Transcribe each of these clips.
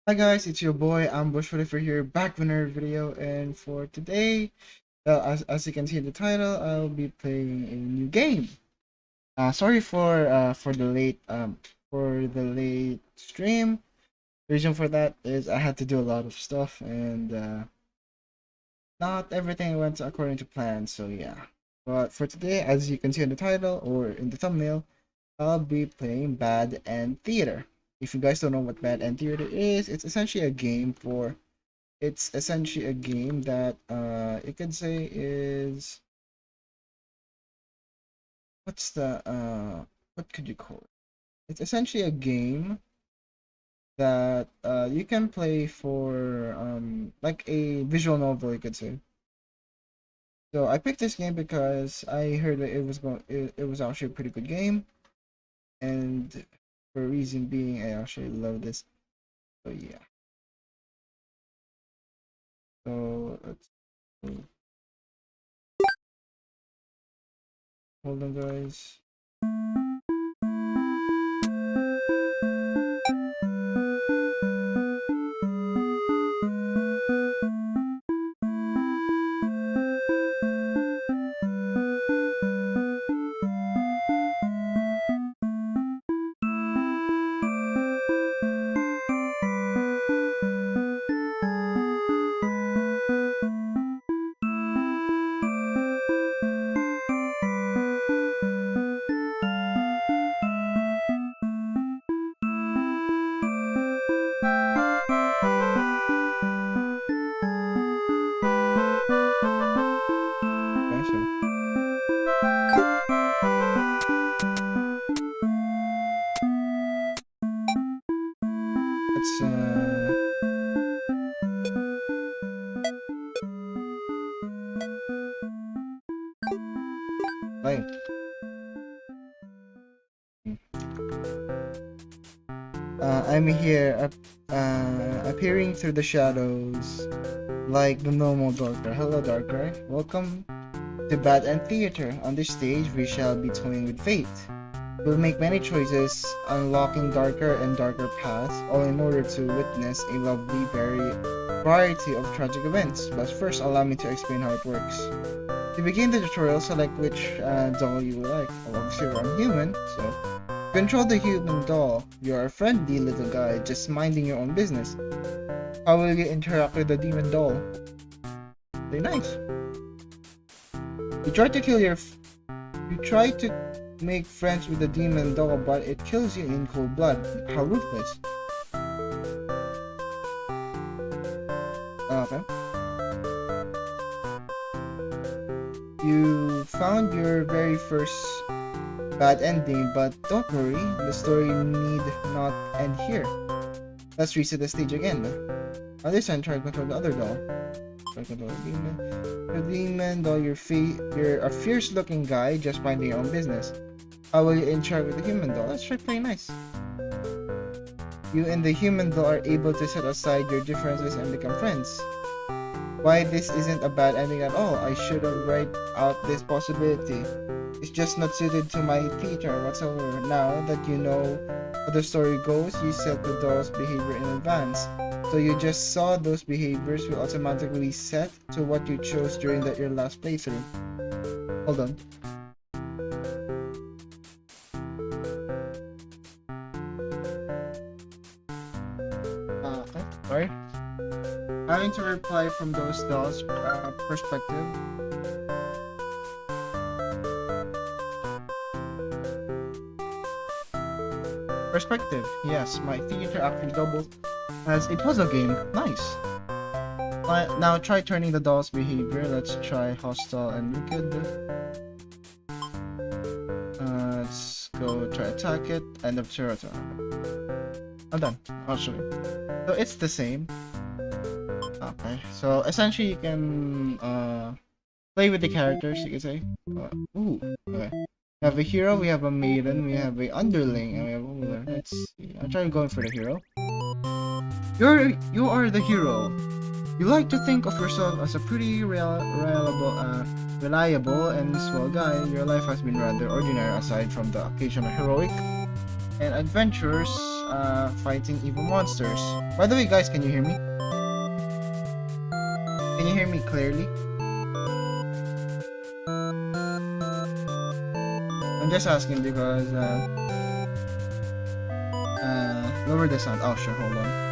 Hi guys, it's your boy Ambush Whatever here, back with another video, and for today, as you can see in the title, I'll be playing a new game. Sorry for the late stream. The reason for that is I had to do a lot of stuff, and not everything went according to plan. So yeah, but for today, as you can see in the title or in the thumbnail, I'll be playing Bad End Theater. If you guys don't know what Bad End Theater is, it's essentially a game that you could say is what's the what could you call it? It's essentially a game that you can play for like a visual novel, you could say. So I picked this game because I heard that it was actually a pretty good game, and for a reason being I actually love this. So yeah. So let's hold on guys. Okay, so let's play. I'm here, appearing through the shadows, like the normal Darker. Hello, Darker. Welcome to Bad End Theater. On this stage, we shall be toying with fate. We'll make many choices, unlocking darker and darker paths, all in order to witness a lovely variety of tragic events. But first, allow me to explain how it works. To begin the tutorial, select which doll you like. Well, obviously, I'm human, so control the human doll. You're a friendly little guy, just minding your own business. How will you interact with the demon doll? Very nice. You try to kill your. You try to make friends with the demon doll, but it kills you in cold blood. How ruthless. Okay. You found your very first bad ending, but don't worry, the story need not end here. Let's reset the stage again. On this time, try to control the other doll. Try to control the demon. The demon doll, you're a fierce-looking guy, just minding your own business. How will you interact with the human doll? Let's try playing nice. You and the human doll are able to set aside your differences and become friends. Why this isn't a bad ending at all. I should have write out this possibility. It's just not suited to my theater whatsoever. Now that you know how the story goes, you set the doll's behavior in advance. So you just saw those behaviors will automatically set to what you chose during your last playthrough. Hold on. Okay, sorry. Having to reply from those dolls' perspective. Perspective, yes, my theater actually doubled as a puzzle game. Nice. Now try turning the doll's behavior. Let's try hostile and wicked. Let's go try attack it. End of turn. I'm done. I'll show you. So it's the same. Okay, so essentially you can play with the characters, you can say. Ooh, okay. We have a hero, we have a maiden, we have a underling, and we have a ruler. Let's see. I'm trying going for the hero. You are the hero. You like to think of yourself as a pretty reliable and swell guy. Your life has been rather ordinary aside from the occasional heroic and adventures fighting evil monsters. By the way, guys, can you hear me? Can you hear me clearly? I'm just asking because lower the sound. Oh sure, hold on.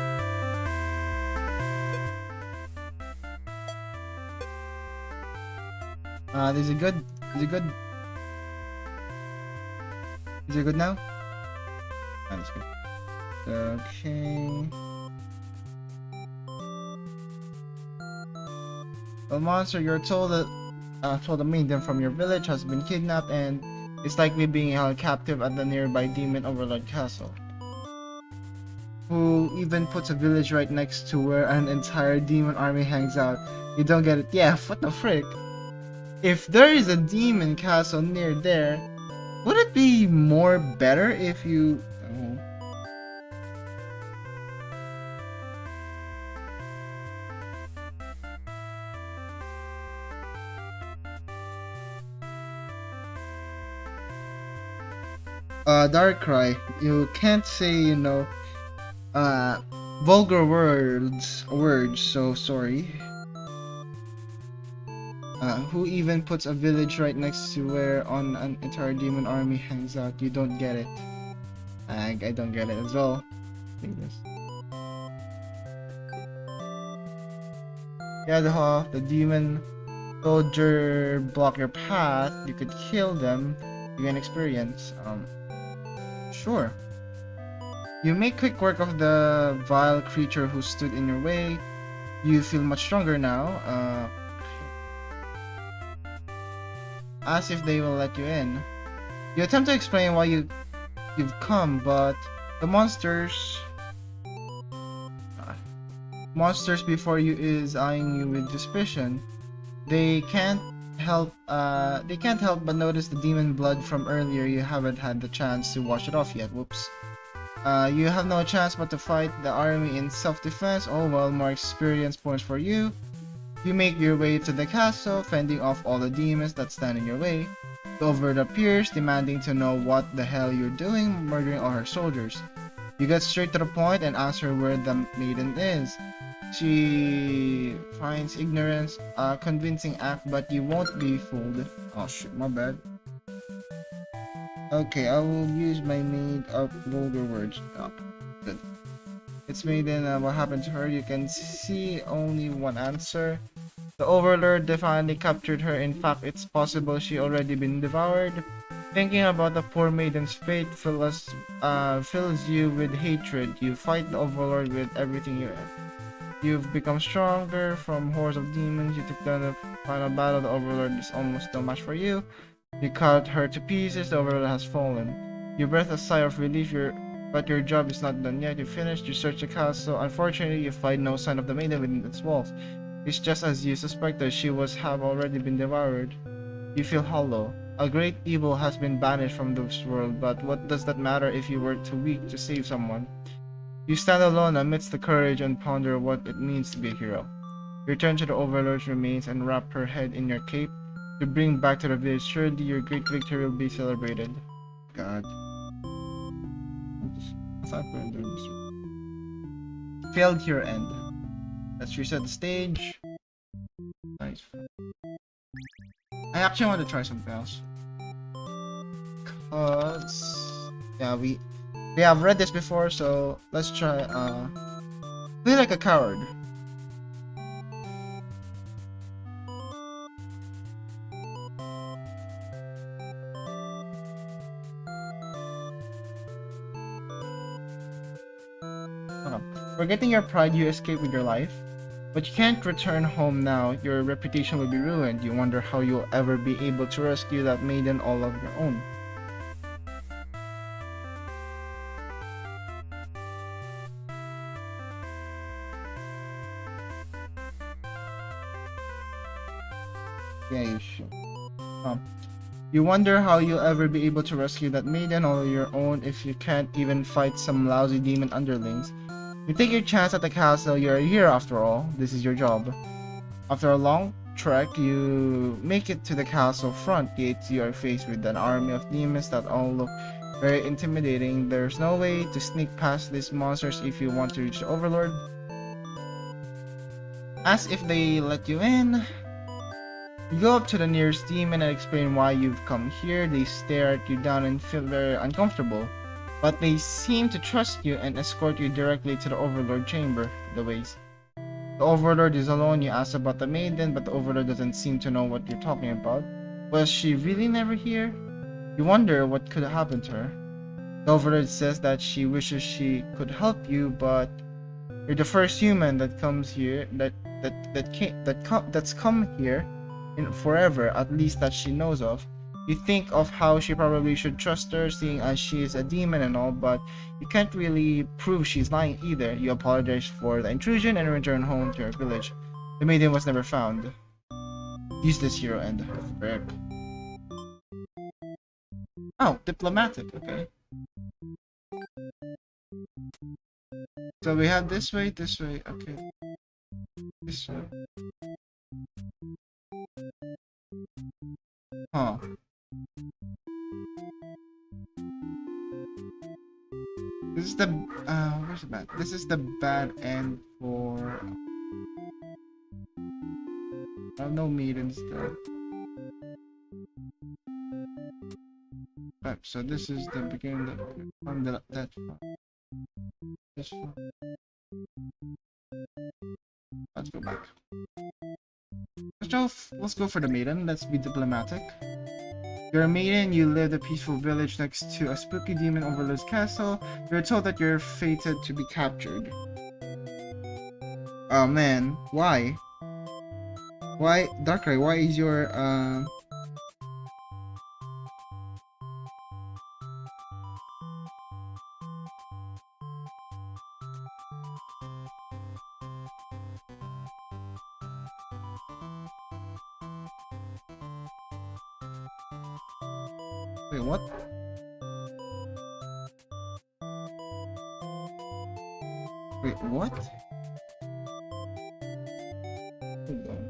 Is it good? Is it good? Is it good now? That's good. Okay. Well, monster, you're told that told a maiden from your village has been kidnapped and is likely being held captive at the nearby demon overlord castle. Who even puts a village right next to where an entire demon army hangs out. You don't get it? Yeah, what the frick? If there is a demon castle near there, would it be more better if you... Darkrai, you can't say, vulgar words, so sorry. Who even puts a village right next to where on an entire demon army hangs out? You don't get it. I don't get it as well. Yeah, the demon soldier block your path. You could kill them. You gain experience. Sure. You make quick work of the vile creature who stood in your way. You feel much stronger now. Ask if they will let you in. You attempt to explain why you've come, but the monsters before you is eyeing you with suspicion. They can't help but notice the demon blood from earlier. You haven't had the chance to wash it off yet. Whoops. You have no chance but to fight the army in self-defense. Oh well, more experience points for you. You make your way to the castle, fending off all the demons that stand in your way. The Overlord appears, demanding to know what the hell you're doing, murdering all her soldiers. You get straight to the point and ask her where the maiden is. She finds ignorance a convincing act, but you won't be fooled. Oh shit, my bad. Okay, I will use my made up vulgar words. Oh, good. It's maiden, what happened to her? You can see only one answer. The Overlord definitely captured her. In fact, it's possible she already been devoured. Thinking about the poor maiden's fate fills you with hatred. You fight the Overlord with everything you have. You've become stronger from hordes of demons. You took down the final battle. The Overlord is almost no match for you. You cut her to pieces. The Overlord has fallen. You breathe a sigh of relief. But your job is not done yet. You finished. You search the castle. Unfortunately, you find no sign of the maiden within its walls. It's just as you suspected. She have already been devoured. You feel hollow. A great evil has been banished from this world, but what does that matter if you were too weak to save someone? You stand alone amidst the courage and ponder what it means to be a hero. You return to the Overlord's remains and wrap her head in your cape to bring back to the village. Surely your great victory will be celebrated. God. Failed here end. Let's reset the stage. Nice. I actually want to try something else. Cause yeah, we have read this before, so let's try play like a coward. Forgetting your pride, you escape with your life. But you can't return home now. Your reputation will be ruined. You wonder how you'll ever be able to rescue that maiden all of your own. Yeah, you should. You wonder how you'll ever be able to rescue that maiden all of your own if you can't even fight some lousy demon underlings. You take your chance at the castle. You're a hero after all. This is your job. After a long trek, you make it to the castle front gates. You are faced with an army of demons that all look very intimidating. There's no way to sneak past these monsters if you want to reach the Overlord. As if they let you in. You go up to the nearest demon and explain why you've come here. They stare at you down and feel very uncomfortable, but they seem to trust you and escort you directly to the Overlord chamber. The ways. The Overlord is alone. You ask about the maiden, but the Overlord doesn't seem to know what you're talking about. Was she really never here? You wonder what could happen to her. The Overlord says that she wishes she could help you, but you're the first human that comes here that's come here in forever, at least that she knows of. You think of how she probably should trust her, seeing as she is a demon and all, but you can't really prove she's lying either. You apologize for the intrusion and return home to your village. The maiden was never found. Useless hero and rip. Oh, diplomatic, okay. So we have this way, okay. This way. Huh. This is the where's the bad? This is the bad end for no maidens there. Right, so this is the beginning from that far. This far. Let's go back. Let's go for the maiden. Let's be diplomatic. You're a maiden, you live in a peaceful village next to a spooky demon overlord's castle. You're told that you're fated to be captured. Oh man, why? Why, Darkrai, why is your, Wait, what? Wait, what? Hold on.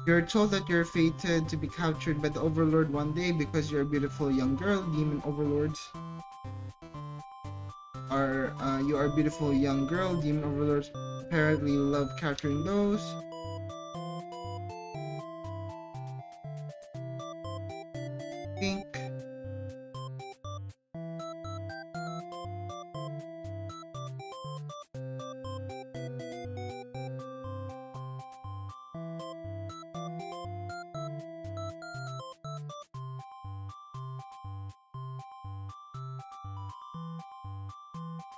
You're told that you're fated to be captured by the Overlord one day because you're a beautiful young girl. Demon Overlords are, you are a beautiful young girl. Demon Overlords apparently love capturing those. Pink.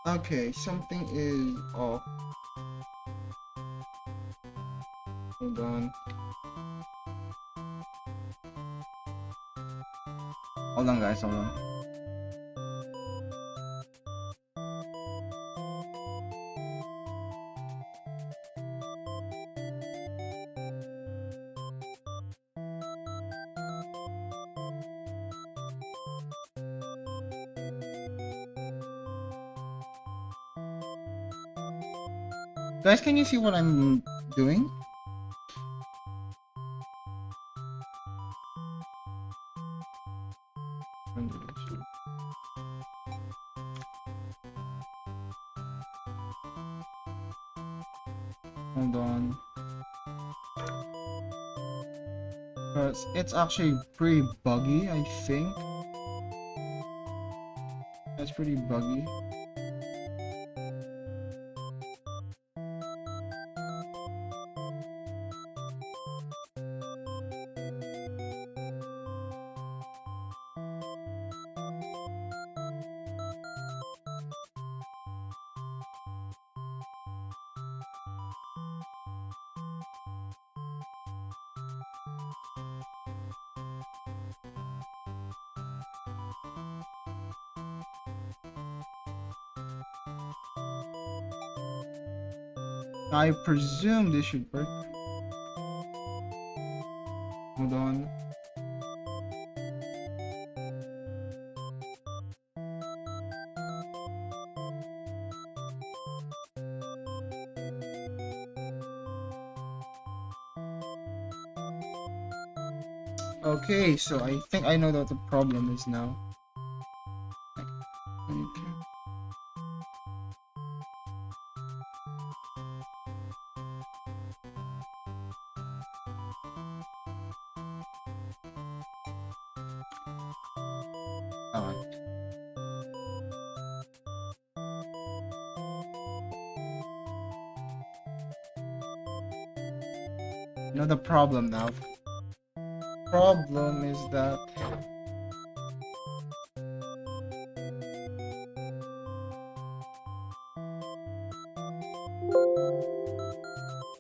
Okay, something is off. Hold on. Hold on, guys, hold on. Guys, can you see what I'm doing? Hold on. Because it's actually pretty buggy, I think. That's pretty buggy. I presume this should work. Hold on. Okay, so I think I know what the problem is now. Okay. Alright. Know the problem now. Problem is that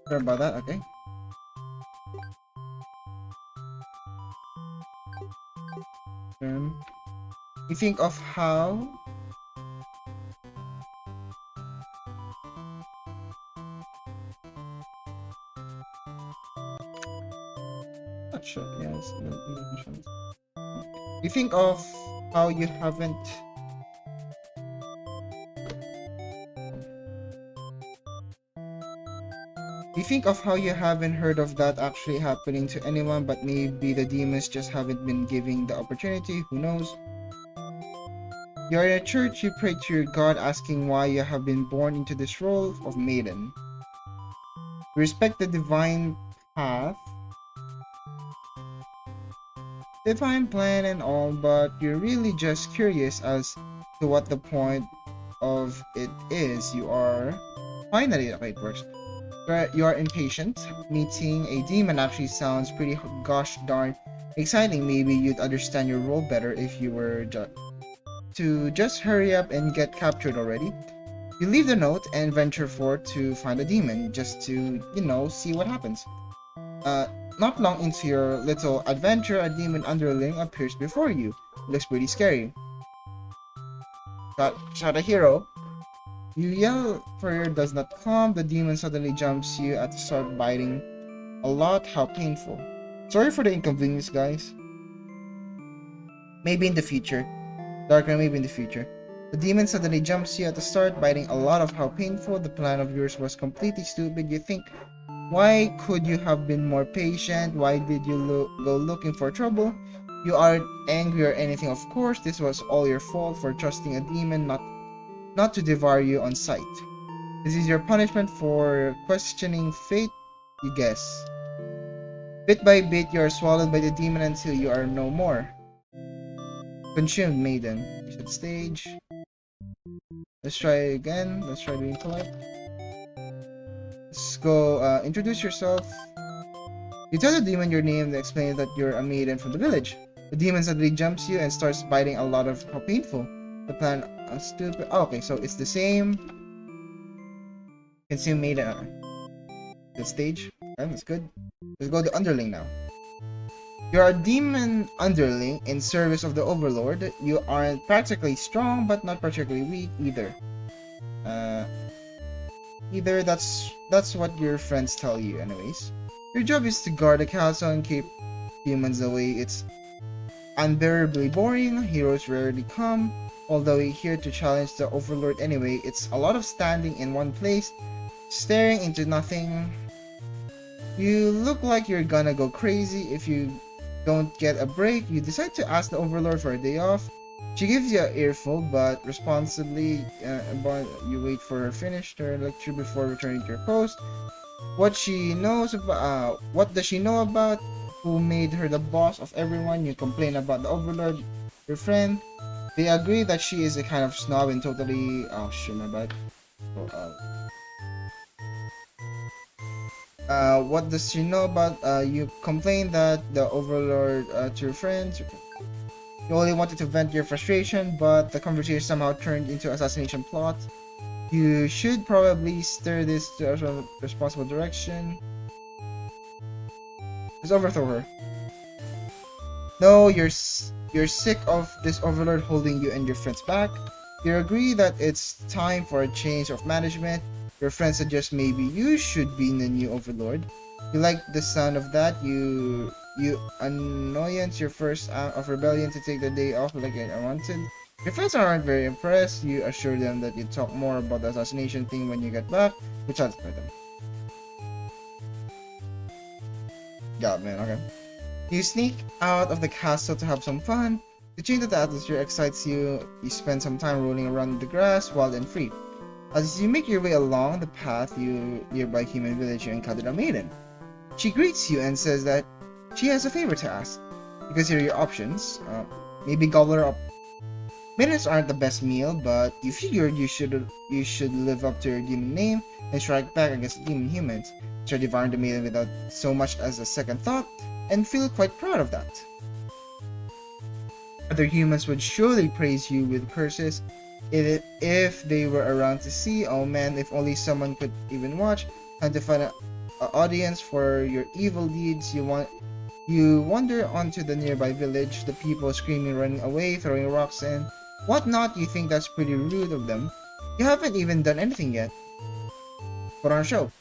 sorry about that, okay. You think of how not sure, yes. You think of how you haven't You think of how you haven't heard of that actually happening to anyone, but maybe the demons just haven't been giving the opportunity, who knows? You're in a church, you pray to your God asking why you have been born into this role of maiden. Respect the divine path, divine plan and all, but you're really just curious as to what the point of it is. You are finally, okay, it works. You are impatient. Meeting a demon actually sounds pretty gosh darn exciting. Maybe you'd understand your role better if you were to just hurry up and get captured already. You leave the note and venture forth to find a demon, just to, see what happens. Not long into your little adventure, a demon underling appears before you. Looks pretty scary. Shot a hero. You yell for your does not come. The demon suddenly jumps you at the start, biting a lot. How painful. Sorry for the inconvenience, guys. Maybe in the future. Darker, maybe in the future. The demon suddenly jumps you at the start, biting a lot. Of how painful. The plan of yours was completely stupid. You think, why could you have been more patient? Why did you go looking for trouble? You aren't angry or anything, of course. This was all your fault for trusting a demon not to devour you on sight. This is your punishment for questioning fate, you guess. Bit by bit, you are swallowed by the demon until you are no more. Consumed maiden. Reset stage. Let's try again. Let's try being polite. Let's go, introduce yourself. You tell the demon your name and explain that you're a maiden from the village. The demon suddenly jumps you and starts biting a lot. Of how painful. The plan, stupid. Oh, okay, so it's the same. Consume maiden. The stage. Okay, that's good. Let's go to underling now. You're a demon underling in service of the overlord. You aren't practically strong, but not particularly weak either. That's what your friends tell you anyways. Your job is to guard the castle and keep demons away. It's unbearably boring. Heroes rarely come. Although we're here to challenge the overlord anyway, it's a lot of standing in one place, staring into nothing. You look like you're gonna go crazy if you don't get a break. You decide to ask the overlord for a day off. She gives you an earful, but responsibly, but you wait for her finish her lecture before returning to your post. What does she know about who made her the boss of everyone? You complain about the overlord, your friend. They agree that she is a kind of snob and totally... Oh shit, my bad. What does she know about... you complain that the overlord to your friends. You only wanted to vent your frustration, but the conversation somehow turned into assassination plot. You should probably steer this to a responsible direction. Just overthrow her. No, you're sick of this overlord holding you and your friends back. You agree that it's time for a change of management. Your friends suggest maybe you should be the new overlord. You like the sound of that. You annoyance your first act of rebellion to take the day off like I wanted. Your friends aren't very impressed. You assure them that you talk more about the assassination thing when you get back. You transfer them. Got man, okay. You sneak out of the castle to have some fun. The change of the atmosphere excites you. You spend some time rolling around in the grass, wild and free. As you make your way along the path, you nearby human village, you encounter a maiden. She greets you and says that she has a favor to ask. You consider your options. Maybe gobble her up. Maidens aren't the best meal, but you figured you should live up to your demon name and strike back against demon humans. Try devouring the maiden without so much as a second thought, and feel quite proud of that. Other humans would surely praise you with curses if they were around to see. Oh man, if only someone could even watch. Time to find an audience for your evil deeds. You wander onto the nearby village, the people screaming, running away, throwing rocks and whatnot. You think that's pretty rude of them. You haven't even done anything yet. Put on a show.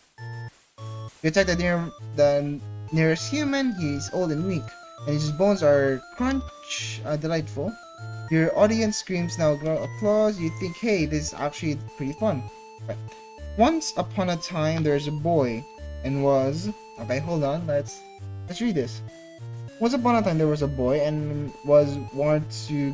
You attack the nearest human. He's old and weak, and his bones are delightful. Your audience screams now, applause. You think, hey, this is actually pretty fun. Right. Once upon a time, there's a boy, and was okay. Hold on, let's read this. Once upon a time, there was a boy, and was warned to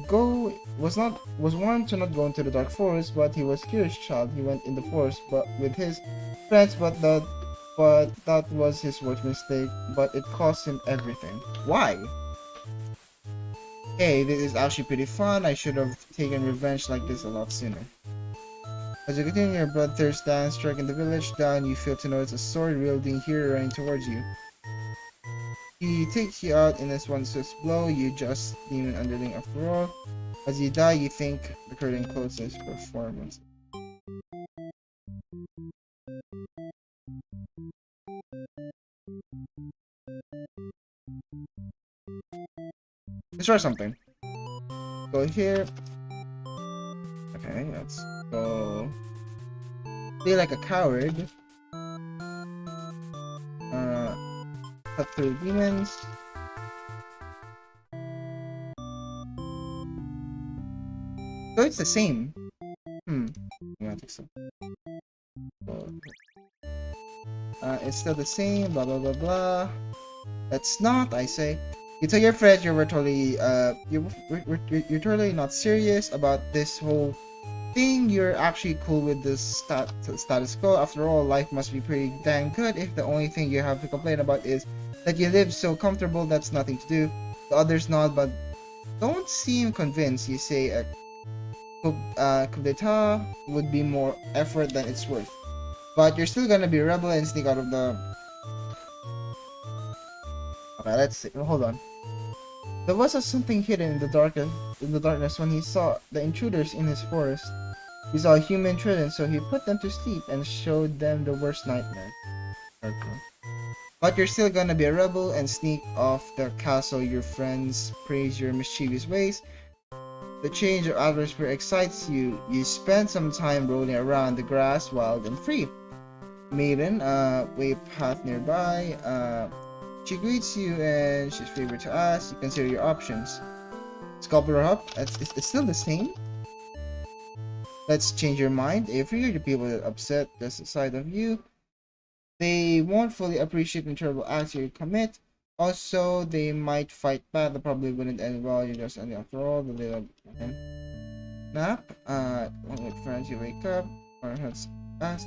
not go into the dark forest, but he was a curious child. He went in the forest, but with his friends, but that was his worst mistake. But it cost him everything. Why? Hey, this is actually pretty fun. I should have taken revenge like this a lot sooner. As you continue your bloodthirst dance, striking the village down, you feel to notice a sword-wielding hero running towards you. He takes you out in this one swift blow. You just demon underling after all. As you die, you think the curtain closes. Performance. Let's try something. Go here. Okay, let's go. Play like a coward. Cut through demons. So it's the same. Yeah, I think so. It's still the same. Blah blah blah blah. That's not. I say. You tell your friends you're totally you're totally not serious about this whole thing. You're actually cool with the status quo. After all, life must be pretty dang good if the only thing you have to complain about is that you live so comfortable. That's nothing to do. The others nod but don't seem convinced. You say a coup d'etat would be more effort than it's worth. But you're still gonna be a rebel and sneak out of the... Okay, let's see. Hold on. There was something hidden in the darkness when he saw the intruders in his forest. He saw human children, so he put them to sleep and showed them the worst nightmare. Okay. But you're still gonna be a rebel and sneak off the castle. Your friends praise your mischievous ways. The change of atmosphere excites you. You spend some time rolling around the grass, wild and free. Maiden, way path nearby. She greets you and she's favored to ask. You consider your options. Sculptor up. It's still the same. Let's change your mind. If you're the people that upset the side of you, they won't fully appreciate the terrible acts you commit. Also, they might fight back. They probably wouldn't end well. You're just ending after all. The little nap. With friends, you wake up. Or has passed.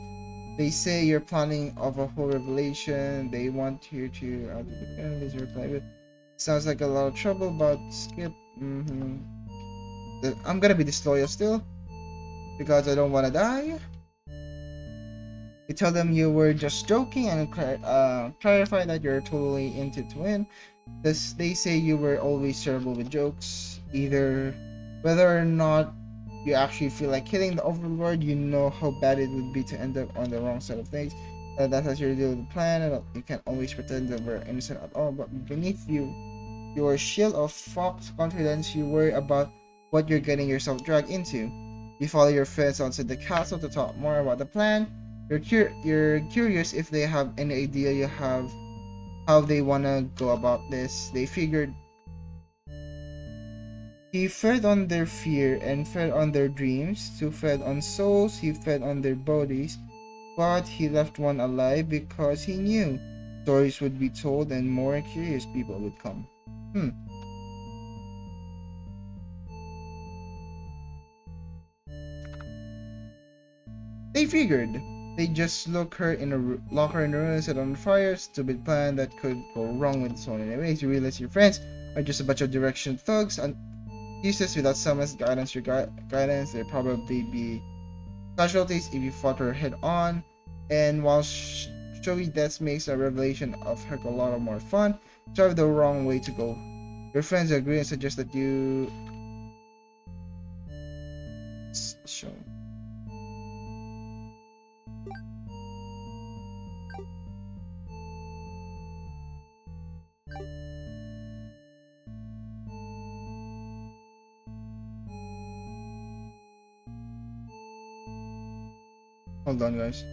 They say you're planning of a whole revelation. They want you to out of the enemies you're playing with. Sounds like a lot of trouble, but skip. I'm gonna be disloyal still because I don't want to die. You tell them you were just joking and clarify that you're totally into to win. They say you were always terrible with jokes. Either whether or not you actually feel like killing the overlord, you know how bad it would be to end up on the wrong side of things. That has your deal with the plan, and you can't always pretend that we're innocent at all. But beneath you, your shield of false confidence, you worry about what you're getting yourself dragged into. You follow your friends onto the castle to talk more about the plan. You're curious if they have any idea you have how they wanna go about this. They figured he fed on their fear and fed on their dreams, to fed on souls, he fed on their bodies, but he left one alive because he knew stories would be told and more curious people would come. Hmm. They figured they'd just lock her in a room, set on fire, stupid plan that could go wrong with so many ways. You realize your friends are just a bunch of direction thugs and useless without someone's guidance. Guidance, they'd probably be casualties if you fought her head on. And while showy death makes a revelation of her a lot more fun, drive the wrong way to go. Your friends agree and suggest that you show. Hold on, guys.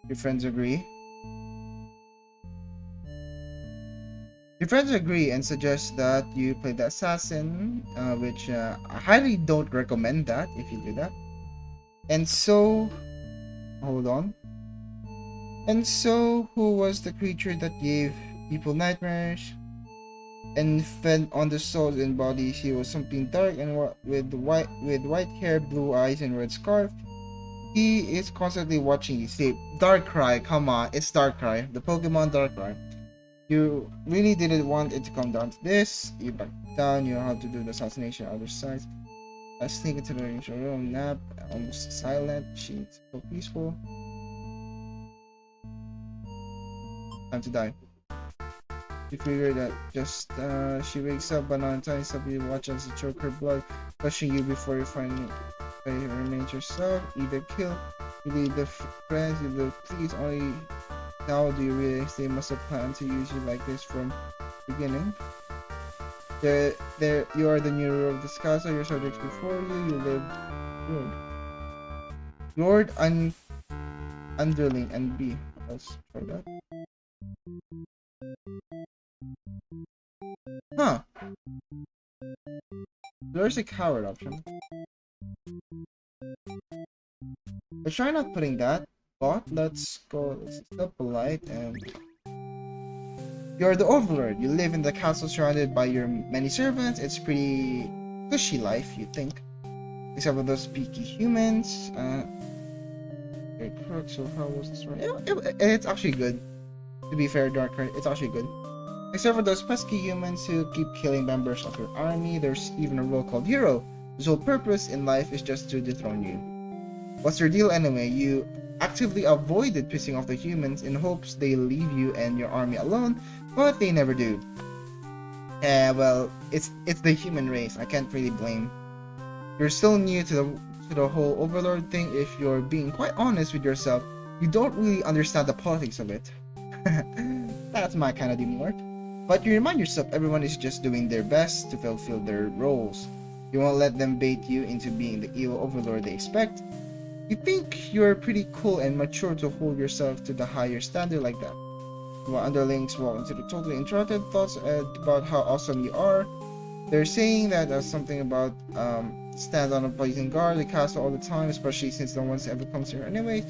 Your friends agree? Your friends agree and suggest that you play the assassin, which I highly don't recommend that if you do that. And so, hold on. And so, who was the creature that gave people nightmares and fed on the souls and bodies? He was something dark and with white hair, blue eyes, and red scarf. He is constantly watching you sleep. Darkrai, come on, it's Darkrai, the Pokemon Darkrai. You really didn't want it to come down to this. You back down. You know how to do the assassination on other sides. I sneak into the room, nap, almost silent. She's so peaceful. Time to die. You figure that just she wakes up, but on time stop you watch as you choke her blood, crushing you before you finally remains yourself. Either kill, you leave the friends, you live please only. Now do you realize they must have planned to use you like this from the beginning? You are the new ruler of this castle, your subjects before you live Lord Underling and B. Let's try that. Huh. There's a coward option. But try not putting that. But let's go. Let's still polite and you're the overlord. You live in the castle surrounded by your many servants. It's pretty cushy life, you think. Except for those peaky humans. They're crooks, so how was this one? It's actually good. To be fair, Darkrai, it's actually good. Except for those pesky humans who keep killing members of your army, there's even a role called hero, whose whole purpose in life is just to dethrone you. What's your deal anyway? You actively avoided pissing off the humans in hopes they leave you and your army alone, but they never do. Well, it's the human race. I can't really blame. You're still new to the whole overlord thing. If you're being quite honest with yourself, you don't really understand the politics of it. That's my kind of demon. But you remind yourself everyone is just doing their best to fulfill their roles. You won't let them bait you into being the evil overlord they expect. You think you're pretty cool and mature to hold yourself to the higher standard like that. While underlings walk into the totally interrupted thoughts about how awesome you are. They're saying that something about stand on a blazing guard the castle all the time, especially since no one's ever comes here anyway.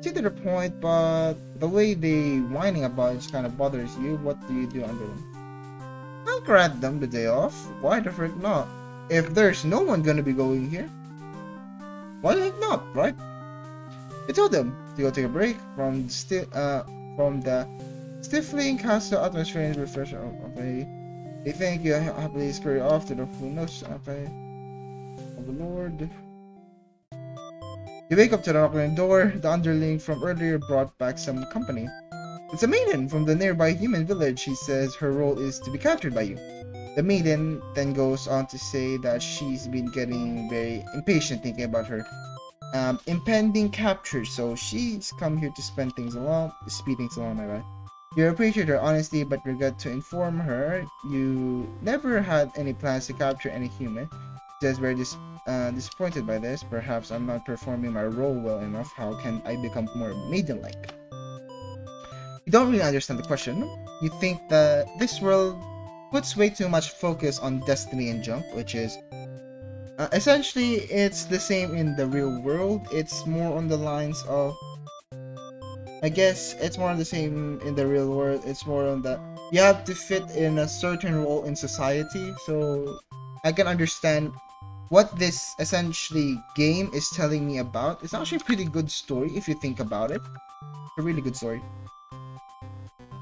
To the point, but the way they whining about it just kind of bothers you. What do you do under them? I'll grant them the day off. Why the frick not? If there's no one gonna be going here, why the heck not, right? You told them to go take a break from the stifling castle atmosphere and refresh they thank you happily scurry off to the who knows of the Lord. You wake up to the knock on the door. The underling from earlier brought back some company. It's a maiden from the nearby human village. She says her role is to be captured by you. The maiden then goes on to say that she's been getting very impatient thinking about her. impending capture, so she's come here to speed things along, my bad. You appreciate her honesty, but regret to inform her you never had any plans to capture any human. Just very disappointed by this. Perhaps I'm not performing my role well enough. How can I become more maiden-like? You don't really understand the question. You think that this world puts way too much focus on destiny and junk, which is essentially it's the same in the real world. It's more on the lines of, I guess it's more on the same in the real world. It's more on the, you have to fit in a certain role in society. So I can understand what this essentially game is telling me about. It's actually a pretty good story if you think about it. A really good story.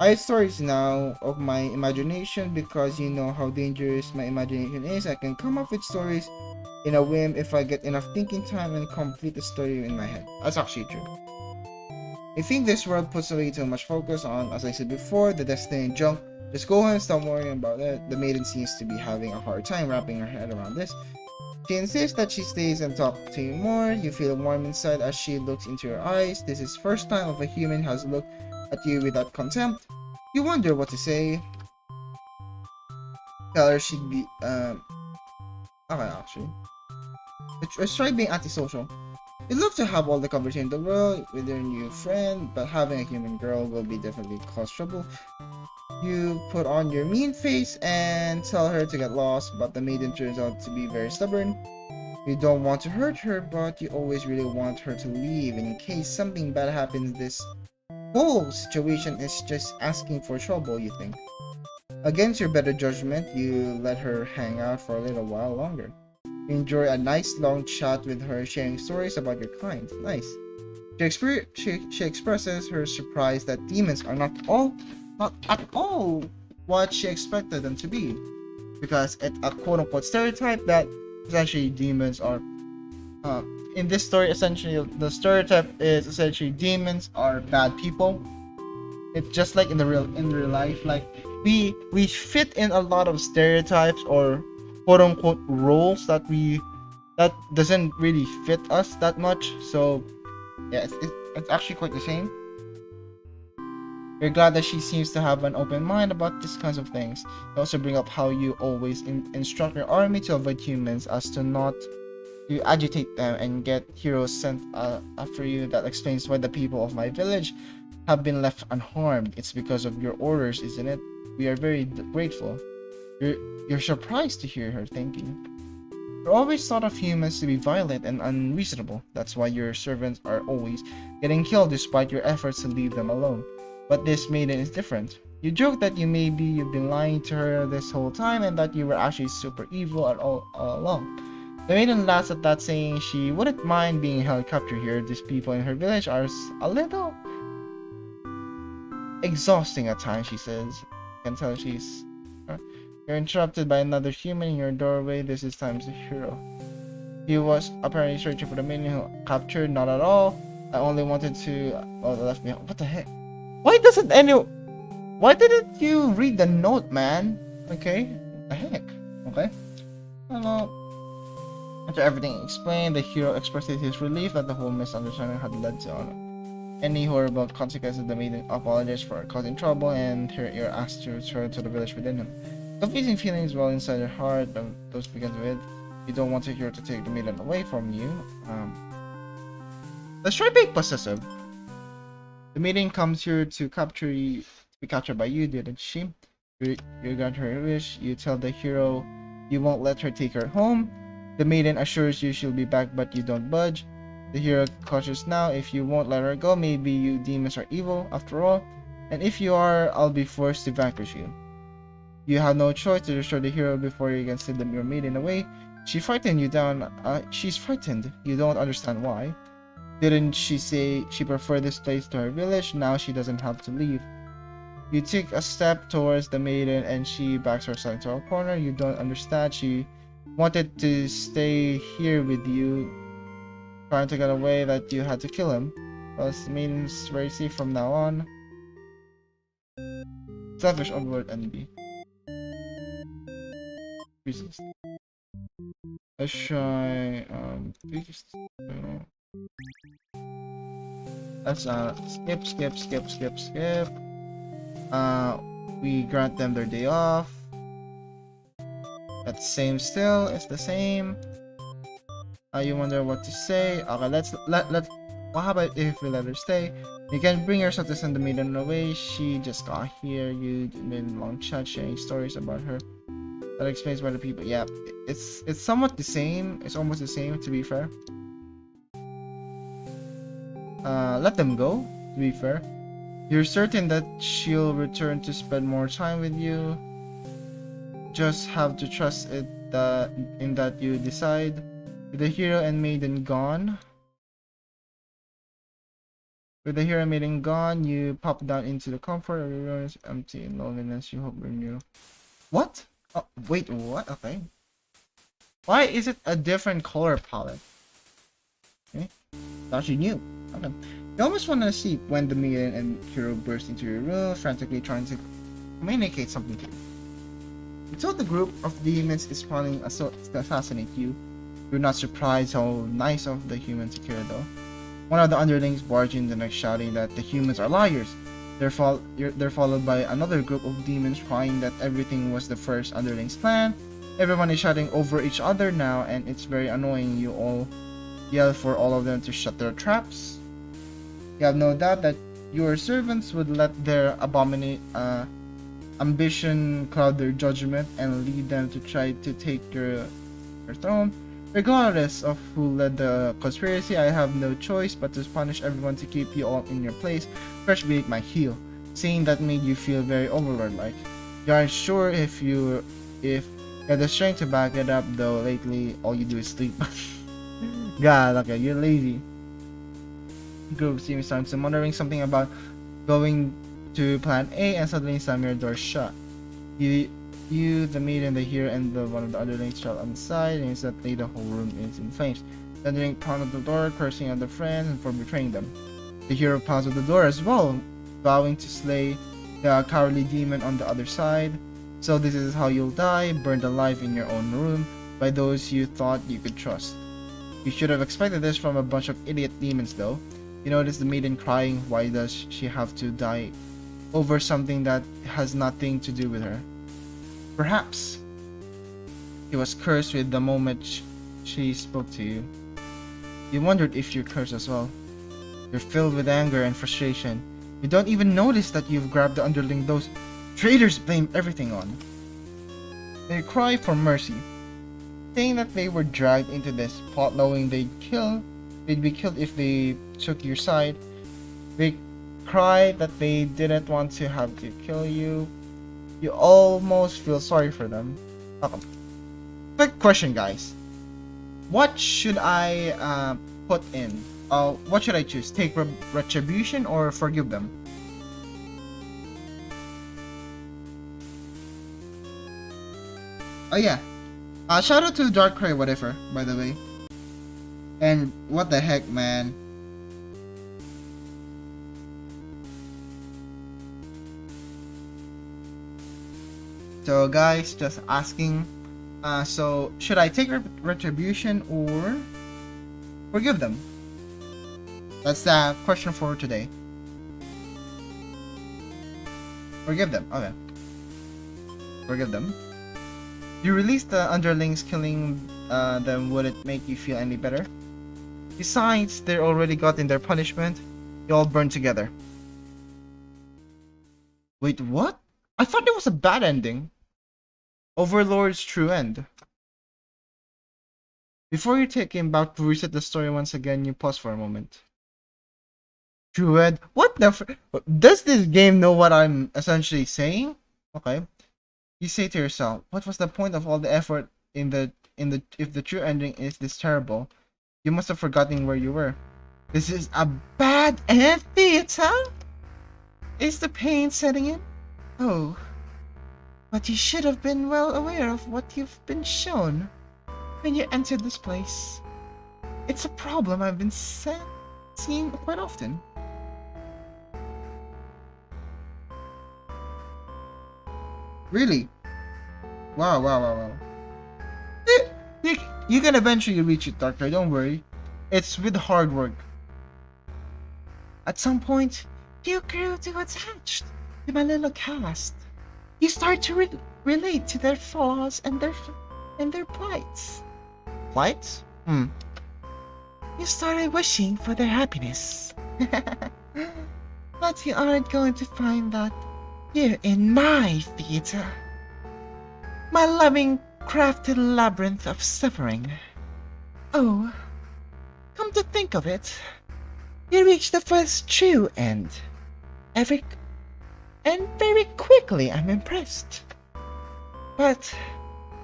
I have stories now of my imagination because you know how dangerous my imagination is. I can come up with stories in a whim if I get enough thinking time and complete the story in my head. That's actually true. I think this world puts way too much focus on, as I said before, the destiny and junk. Just go ahead and stop worrying about it. The maiden seems to be having a hard time wrapping her head around this. She insists that she stays and talks to you more. You feel warm inside as she looks into your eyes. This is first time of a human has looked at you without contempt. You wonder what to say. Tell her she'd be okay actually. Let's try being antisocial. You'd love to have all the conversation in the world with your new friend, but having a human girl will be definitely cause trouble. You put on your mean face and tell her to get lost, but the maiden turns out to be very stubborn. You don't want to hurt her, but you always really want her to leave in case something bad happens. This whole situation is just asking for trouble, you think. Against your better judgment, you let her hang out for a little while longer. You enjoy a nice long chat with her, sharing stories about your kind. Nice. She expresses her surprise that demons are not at all what she expected them to be. Because it's a quote-unquote stereotype that essentially demons are in this story, essentially the stereotype is essentially demons are bad people. It's just like in real life, like we fit in a lot of stereotypes or quote unquote roles that doesn't really fit us that much. So yeah, it's actually quite the same. You're glad that she seems to have an open mind about these kinds of things. You also bring up how you always instruct your army to avoid humans as to not to agitate them and get heroes sent after you. That explains why the people of my village have been left unharmed. It's because of your orders, isn't it? We are very grateful. You're surprised to hear her thinking. You always thought of humans to be violent and unreasonable. That's why your servants are always getting killed despite your efforts to leave them alone. But this maiden is different. You joke that you've been lying to her this whole time and that you were actually super evil all along. The maiden laughs at that, saying she wouldn't mind being held captive here. These people in her village are a little exhausting at times, she says. You can tell she's... You're interrupted by another human in your doorway. This is times the hero. He was apparently searching for the maiden who captured. Not at all. I only wanted to... Oh, they left me... What the heck? Why didn't you read the note, man? Okay. What the heck? Okay. Hello. After everything explained, the hero expressed his relief that the whole misunderstanding had led to any horrible consequences. The maiden apologized for causing trouble, and her ear asked to return to the village within him. Confusing feelings well inside her heart. Those begins with, you don't want the hero to take the maiden away from you. Let's try being possessive. The maiden comes here to capture you, to be captured by you, didn't she? You grant her wish. You tell the hero you won't let her take her home. The maiden assures you she'll be back, but you don't budge. The hero cautious now. If you won't let her go, maybe you demons are evil after all. And if you are, I'll be forced to vanquish you. You have no choice to destroy the hero before you can send your maiden away. She frightened you down. She's frightened. You don't understand why. Didn't she say she preferred this place to her village? Now she doesn't have to leave. You take a step towards the maiden and she backs herself into a corner. You don't understand. She wanted to stay here with you, trying to get away that you had to kill him. Well, it means very safe from now on. Selfish onward envy. Resist. Let's try Let's skip. Uh, we grant them their day off. That's same still. It's the same. You wonder what to say. Okay, let. What about if we let her stay? You can bring yourself to send the maiden away. She just got here. You've been long chat sharing stories about her. That explains why the people. Yeah, it's somewhat the same. It's almost the same, to be fair. Let them go. To be fair, you're certain that she'll return to spend more time with you. Just have to trust it that in that you decide. With the hero and maiden gone. With the hero and maiden gone, you pop down into the comfort of your room. It's empty and loneliness. You hope renew. What? Oh, wait, what? Okay. Why is it a different color palette? Okay. Thought you knew. Okay. You almost want to see when the maiden and hero burst into your room, frantically trying to communicate something to you. You told the group of demons is planning to assassinate you. You're not surprised how nice of the humans to care though. One of the underlings barged in the next, shouting that the humans are liars. They're followed by another group of demons crying that everything was the first underling's plan. Everyone is shouting over each other now, and it's very annoying. You all yell for all of them to shut their traps. You have no doubt that your servants would let their ambition cloud their judgment and lead them to try to take your throne. Regardless of who led the conspiracy, I have no choice but to punish everyone to keep you all in your place, fresh beneath my heel. Seeing that made you feel very overlord-like. You aren't sure if you have the strength to back it up, though lately all you do is sleep. God, okay, you're lazy. Group seems to wondering something about going to plan A and suddenly slam your door shut. You, the maiden, the hero, and one of the underlings shout on the side, and instantly the whole room is in flames. The underling pounded the door, cursing at their friends and for betraying them. The hero pounded the door as well, vowing to slay the cowardly demon on the other side. So this is how you'll die, burned alive in your own room, by those you thought you could trust. You should have expected this from a bunch of idiot demons though. You notice the maiden crying. Why does she have to die over something that has nothing to do with her? Perhaps he was cursed with the moment she spoke to you. You wondered if you're cursed as well. You're filled with anger and frustration. You don't even notice that you've grabbed the underling those traitors blame everything on. They cry for mercy, saying that they were dragged into this plot knowing they'd be killed if they took your side. They cry that they didn't want to have to kill you. You almost feel sorry for them. Okay. Quick question, guys. What should I put in? What should I choose? Take retribution or forgive them? Oh yeah. Shout out to Darkrai whatever, by the way. And what the heck, man. So guys, just asking. So should I take retribution or forgive them? That's the question for today. Forgive them. Okay. Forgive them. You release the underlings, killing them. Would it make you feel any better? Besides, they're already gotten their punishment. You all burn together. Wait, what? I thought it was a bad ending. Overlord's true end. Before you take him back to reset the story once again, you pause for a moment. True end? What the does this game know what I'm essentially saying? Okay. You say to yourself, what was the point of all the effort if the true ending is this terrible? You must have forgotten where you were. This is a bad end theater? Is the pain setting in? Oh. But you should have been well aware of what you've been shown when you entered this place. It's a problem I've been seeing quite often. Really? Wow. You can eventually reach it, Doctor, don't worry. It's with hard work. At some point, you grew too attached to my little cast. You start to relate to their flaws and their plights. Plights? You started wishing for their happiness. But you aren't going to find that here in my theater. My loving, crafted labyrinth of suffering. Oh, come to think of it, you reached the first true end. Very quickly, I'm impressed. But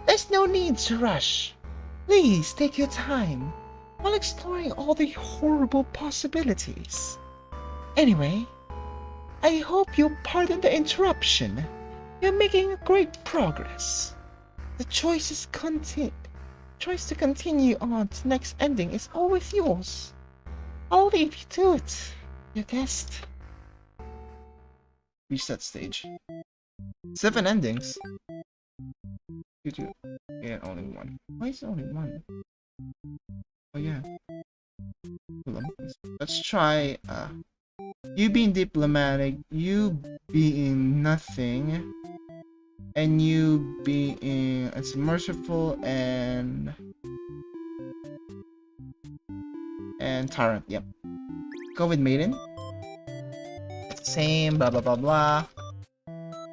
there's no need to rush. Please take your time while exploring all the horrible possibilities. Anyway, I hope you'll pardon the interruption. You're making great progress. The choice to continue on to the next ending is always yours. I'll leave you to it, your guest. Reset stage. 7 endings. You get only one. Why is it only one? Oh yeah. Hold on. Let's try you being diplomatic, you being nothing, and you being it's merciful and tyrant. Yep. Go with maiden. It's the same. Blah blah blah blah.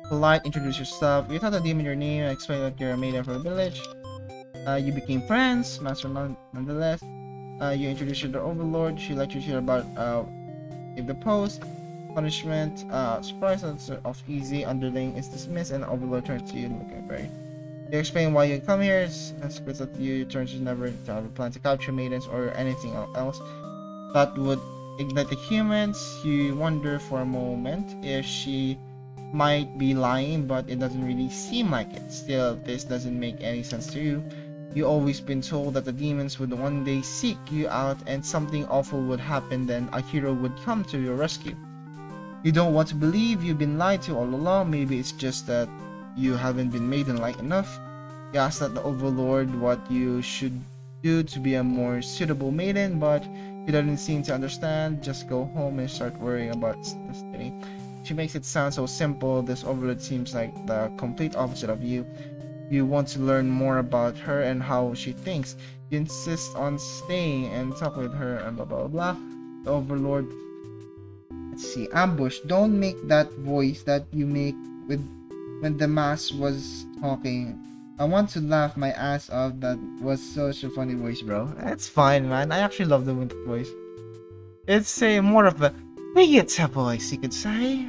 Polite. Introduce yourself. You tell the demon your name and explain that you're a maiden from the village. You became friends. Master nonetheless. You introduce her to the overlord. She let you hear about the post. Punishment. Surprise of easy. Underling is dismissed and the overlord turns to you looking very. You explain why you come here. It's that you turns to never to have a plan to capture maidens or anything else that would ignite the humans. You wonder for a moment if she might be lying, but it doesn't really seem like it. Still, this doesn't make any sense to you. You've always been told that the demons would one day seek you out and something awful would happen, then a hero would come to your rescue. You don't want to believe you've been lied to all along. Maybe it's just that you haven't been maiden-like enough. You ask that the overlord what you should do to be a more suitable maiden, but he doesn't seem to understand. Just go home and start worrying about destiny. She makes it sound so simple. This overlord seems like the complete opposite of you. You want to learn more about her and how she thinks. You insist on staying and talk with her and blah blah blah. The overlord. Let's see. Ambush. Don't make that voice that you make with when the mask was talking. I want to laugh my ass off. That was such a funny voice, bro. That's fine, man. I actually love the wind voice. It's a more of a theater voice, you could say.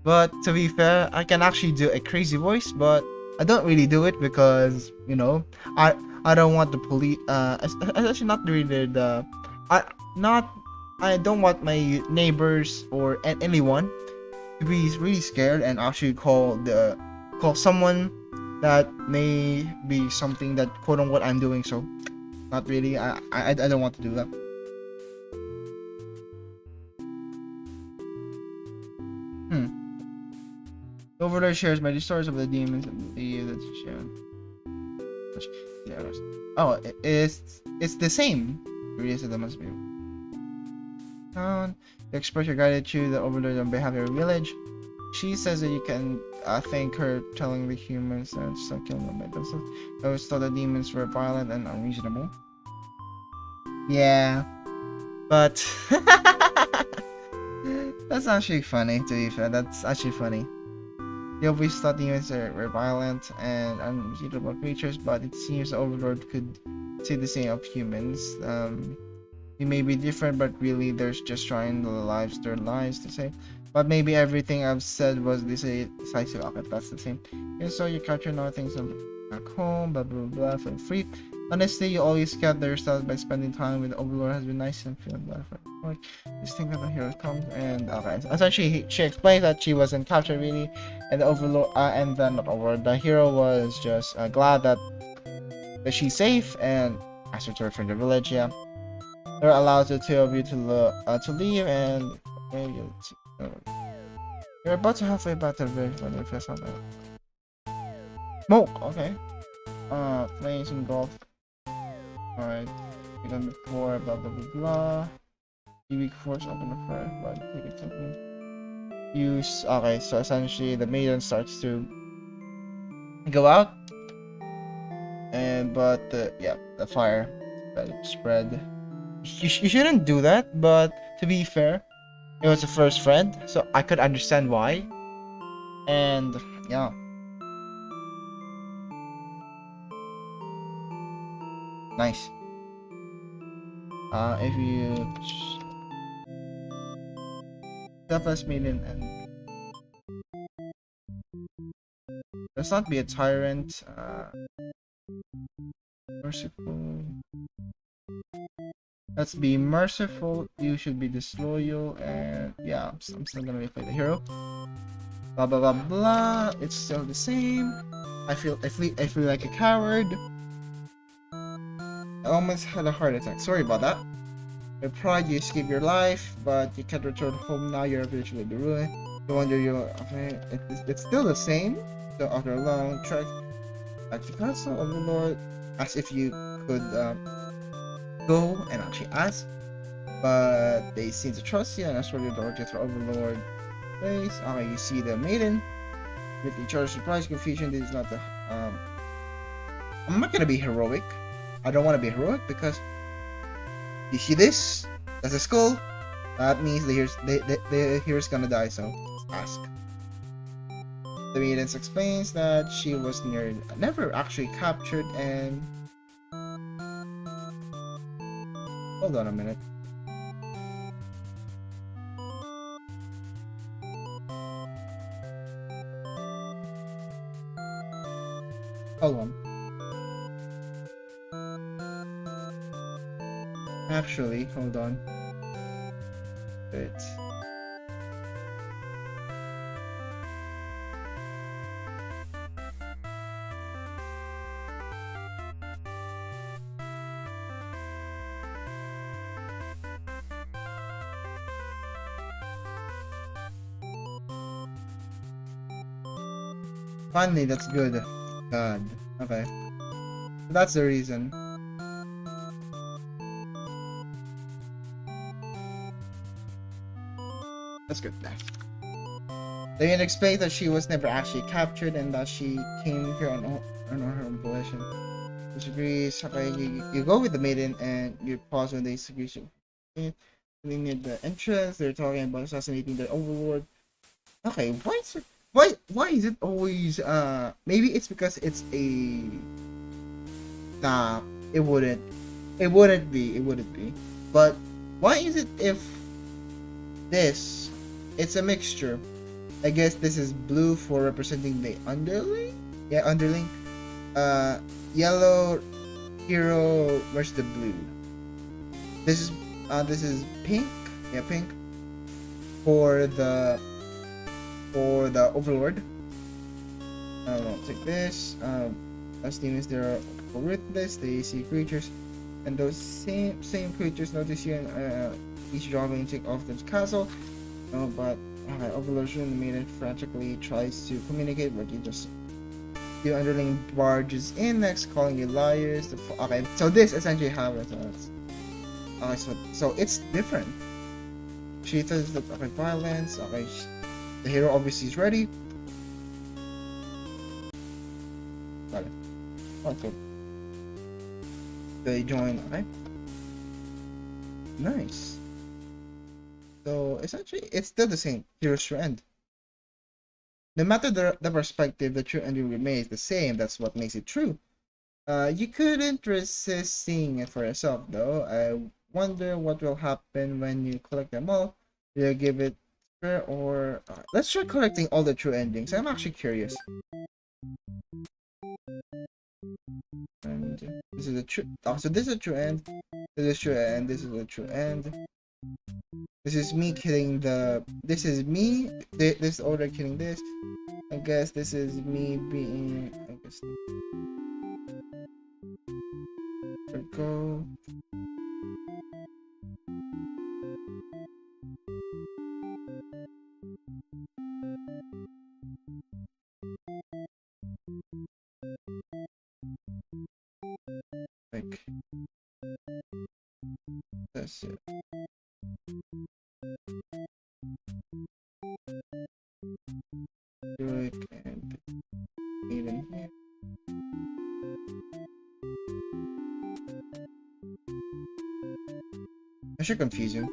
But to be fair, I can actually do a crazy voice, but I don't really do it because you know I don't want the police. Actually not really the I don't want my neighbors or anyone to be really scared and actually call someone that may be something that quote unquote I'm doing. So not really. I don't want to do that. The overlord shares my stories of the demons and the that's shown. Oh, it's the same. Really, that must be. The express guided to the overlord on behalf of your village. She says that you can thank her telling the humans that stop killing them by themselves. I always thought the demons were violent and unreasonable. Yeah, but that's actually funny to be fair. That's actually funny. You always thought demons were violent and unreasonable creatures, but it seems the overlord could say the same of humans. We may be different, but really they're just trying their lives to say. But maybe everything I've said was decisive. Okay, that's the same. And so you capture now things back home, blah blah blah, for free. Honestly, you always gather yourself by spending time with the overlord has been nice and feeling glad for it. Just think that the hero comes and okay. Essentially, she explains that she wasn't captured really, and the overlord and then not overlord. The hero was just glad that she's safe and asked her to return to the village. Yeah, they're allowed the two of you to leave and you're about to halfway back to the village when you feel something. Smoke. Okay. Flames engulf. Alright. Week on before, blah blah blah blah. Week force open the fire, but take it something. Use okay, so essentially the maiden starts to go out, and but yeah, the fire spread. You shouldn't do that, but to be fair, it was a first friend, so I could understand why. And yeah, nice. If you selfless maiden and let's not be a tyrant. Merciful. Let's be merciful. You should be disloyal, and yeah, I'm still gonna play the hero. Blah blah blah blah. It's still the same. I feel like a coward. I almost had a heart attack. Sorry about that. With pride, you escape your life, but you can't return home now. You're eventually the ruin. No wonder you're. Okay, it's still the same. So after a long trek, at the castle of the Lord, as if you could go and actually ask, but they seem to trust you and ask for your daughter to Overlord place. Okay, you see the maiden with each other's surprise, confusion. This is not the. I'm not gonna be heroic. I don't want to be heroic because you see this. That's a skull. That means the hero's gonna die. So ask. The maiden explains that she was never actually captured and. Hold on a minute. Hold on. Actually, hold on. Wait. Finally, that's good. God. Okay. That's the reason. That's good. They explained that she was never actually captured and that she came here on her own volition. Disagrees. Okay, you go with the maiden and you pause when they disagree. Near the entrance, they're talking about assassinating their overlord. Okay, why is it always maybe it's because it's a nah, it wouldn't. It wouldn't be. But why is it if this it's a mixture? I guess this is blue for representing the underling? Yeah, underling. Yellow hero versus the blue. This is pink. Yeah, pink for the overlord. I'll take this. As demons, there are ruthless. They see creatures, and those same creatures notice you and each drawing take off the castle. But Overlord soon made it frantically tries to communicate, but you just the underling barges in next, calling you liars. Okay, so this essentially happens. So it's different. She says that okay, violence. Okay, the hero obviously is ready. Got it. Okay. They join. Okay. Nice. So essentially, it's still the same. Hero's true end. No matter the perspective, the true ending remains the same. That's what makes it true. You couldn't resist seeing it for yourself, though. I wonder what will happen when you collect them all. Do you give it fair or let's try collecting all the true endings. I'm actually curious. And this is a true. Oh, so this is a true end. This is true end. This is a true end. This is me killing the. This is me. This order killing this. I guess this is me being. I guess. There we go. Like. Even here. I should confuse you.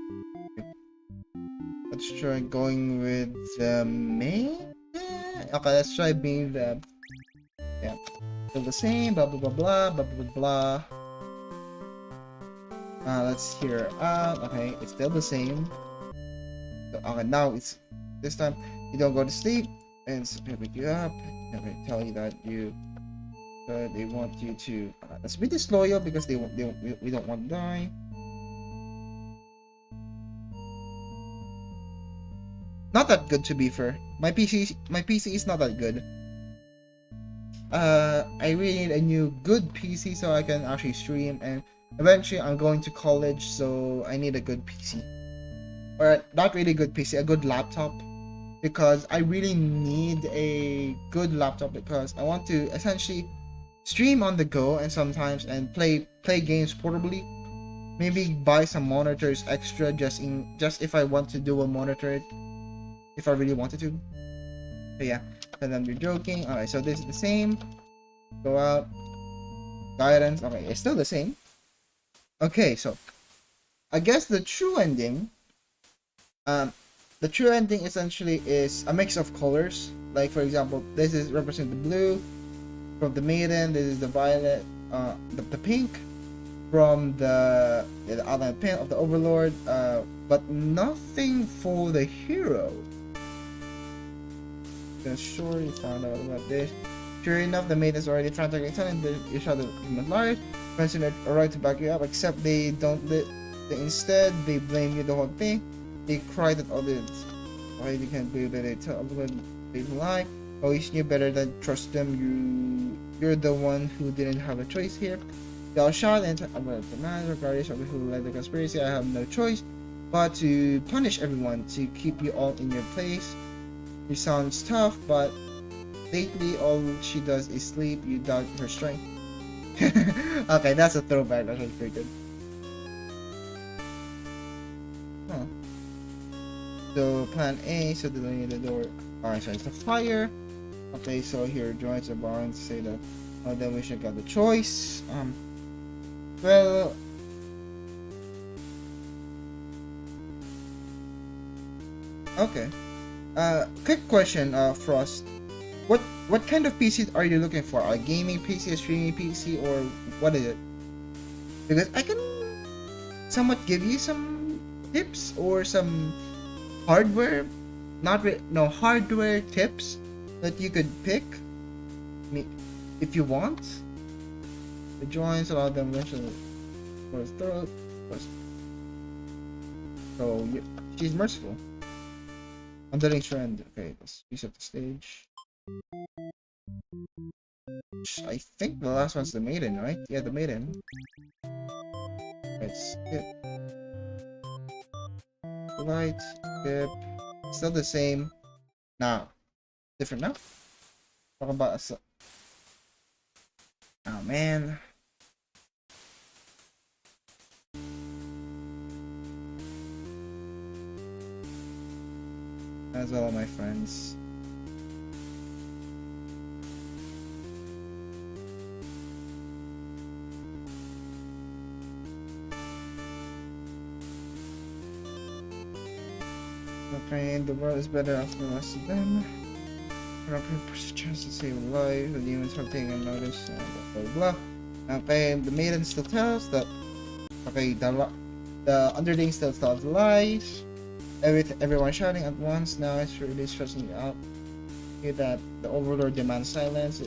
Let's try going with the main. Okay, let's try being the. Yeah. Still the same. Blah blah blah blah blah blah blah. Let's hear out. Okay, it's still the same. So, okay, now it's this time you don't go to sleep and so they pick you up and they tell you that they want you to let's be disloyal because we don't want to die. Not that good, to be fair. My PC is not that good. I really need a new good PC so I can actually stream, and eventually I'm going to college, so I need a good PC. Or not really good PC, a good laptop, because I really need a good laptop because I want to essentially stream on the go and sometimes and play games portably. Maybe buy some monitors extra just if I want to do a monitor, if I really wanted to. But yeah, and then you're joking. Alright, so this is the same. Go out. Guidance. Okay, it's still the same. Okay, so I guess the true ending essentially is a mix of colors. Like for example, this is represent the blue from the maiden, this is the violet, the pink from the outline pin of the overlord, but nothing for the hero. Sure, you found out about this. Sure enough, the maiden is already trying to get and you shot the human large. Friends are right to back you up, except they don't. Instead, they blame you the whole thing. They cry that all this. Why you can't believe that they tell everyone they lie. Oh, you knew better than trust them. You're the one who didn't have a choice here. They all shot and about the man, regardless of who led the conspiracy. I have no choice but to punish everyone to keep you all in your place. She sounds tough, but lately all she does is sleep. You doubt her strength. Okay, that's a throwback. That's pretty good. Huh. So plan A, so delaying the door. Alright, so it's the fire. Okay, so here joins the barn to say that then we should got the choice. Well, okay. Quick question, Frost. What kind of PC are you looking for? A gaming PC, a streaming PC, or what is it? Because I can somewhat give you some tips or some hardware, hardware tips that you could pick. If you want. The joints allow them eventually for his throat. So she's merciful. Underling trend. Okay, let's reset the stage. I think the last one's the maiden, right? Yeah, the maiden. Let's skip. Light, skip. Still the same. Now. Different now? Talk about us. Oh man. As well, my friends. Okay, the world is better after the rest of them. Push a chance to save a life. The demons are taking notice. Blah blah blah. Okay, the maiden still tells that. Okay, the underling still tells lies. Everyone shouting at once. Now it's really stressing me out. Hear that the overlord demands silence.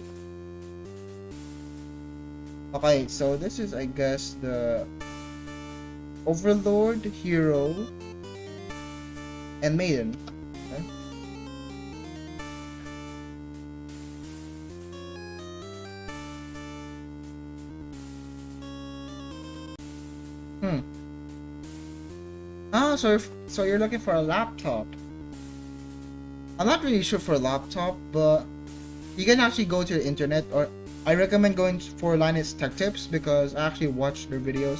Okay, so this is, I guess, the overlord, hero, and maiden. Okay? Ah, so you're looking for a laptop. I'm not really sure for a laptop, but you can actually go to the internet, or I recommend going for Linus Tech Tips because I actually watched their videos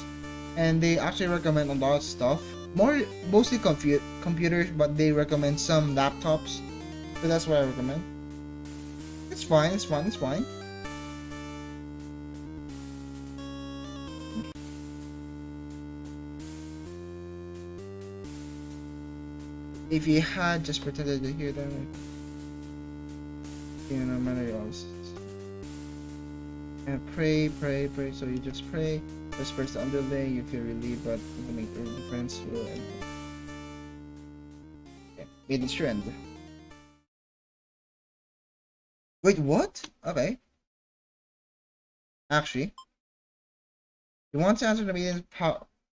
and they actually recommend a lot of stuff. Mostly computers, but they recommend some laptops. So that's what I recommend. It's fine, it's fine, it's fine. If you had just pretended to hear them, you know, many else. And pray, pray, pray. So you just pray, just press the underlay, you feel relieved, but it will make a difference. Yeah, it is trend. Wait, what? Okay. Actually, you want to answer the maiden's